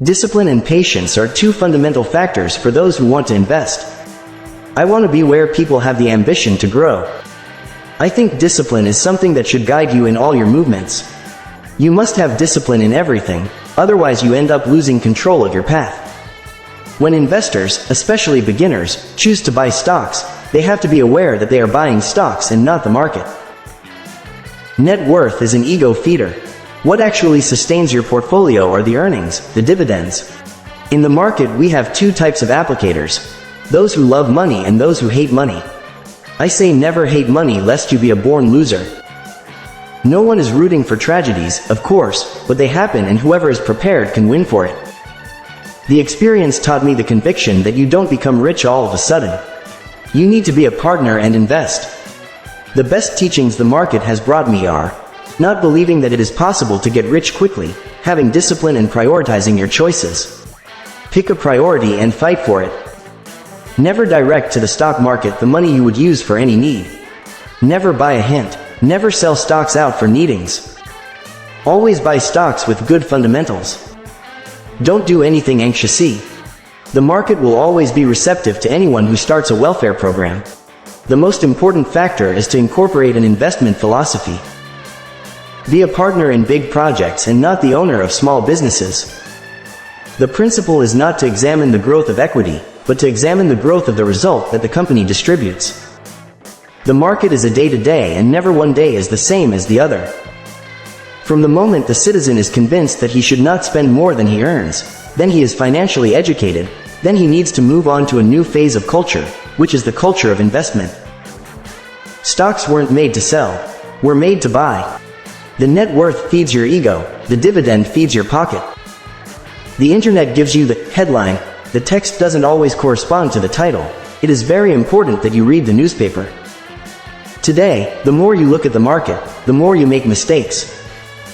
Discipline and patience are two fundamental factors for those who want to invest. I want to be where people have the ambition to grow. I think discipline is something that should guide you in all your movements. You must have discipline in everything, otherwise you end up losing control of your path. When investors, especially beginners, choose to buy stocks, they have to be aware that they are buying stocks and not the market. Net worth is an ego feeder. What actually sustains your portfolio are the earnings, the dividends. In the market we have two types of applicators: those who love money and those who hate money. I say never hate money lest you be a born loser. No one is rooting for tragedies, of course, but they happen and whoever is prepared can win for it. The experience taught me the conviction that you don't become rich all of a sudden. You need to be a partner and invest. The best teachings the market has brought me are not believing that it is possible to get rich quickly, having discipline and prioritizing your choices. Pick a priority and fight for it. Never direct to the stock market the money you would use for any need. Never buy a hint. Never sell stocks out for needings. Always buy stocks with good fundamentals. Don't do anything anxiously. The market will always be receptive to anyone who starts a welfare program. The most important factor is to incorporate an investment philosophy. Be a partner in big projects and not the owner of small businesses. The principle is not to examine the growth of equity, but to examine the growth of the result that the company distributes. The market is a day-to-day and never one day is the same as the other. From the moment the citizen is convinced that he should not spend more than he earns, then he is financially educated, then he needs to move on to a new phase of culture, which is the culture of investment. Stocks weren't made to sell, were made to buy. The net worth feeds your ego, the dividend feeds your pocket. The internet gives you the headline, the text doesn't always correspond to the title. It is very important that you read the newspaper. Today, the more you look at the market, the more you make mistakes.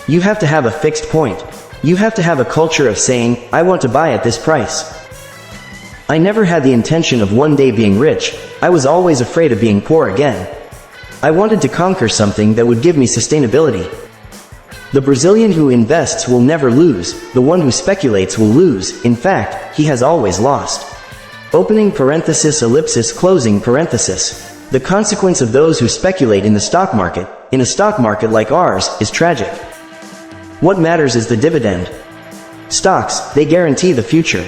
You have to have a fixed point. You have to have a culture of saying, I want to buy at this price. I never had the intention of one day being rich. I was always afraid of being poor again. I wanted to conquer something that would give me sustainability. The Brazilian who invests will never lose, the one who speculates will lose, in fact, he has always lost. Opening parenthesis ellipsis closing parenthesis. The consequence of those who speculate in the stock market, in a stock market like ours, is tragic. What matters is the dividend. Stocks, they guarantee the future.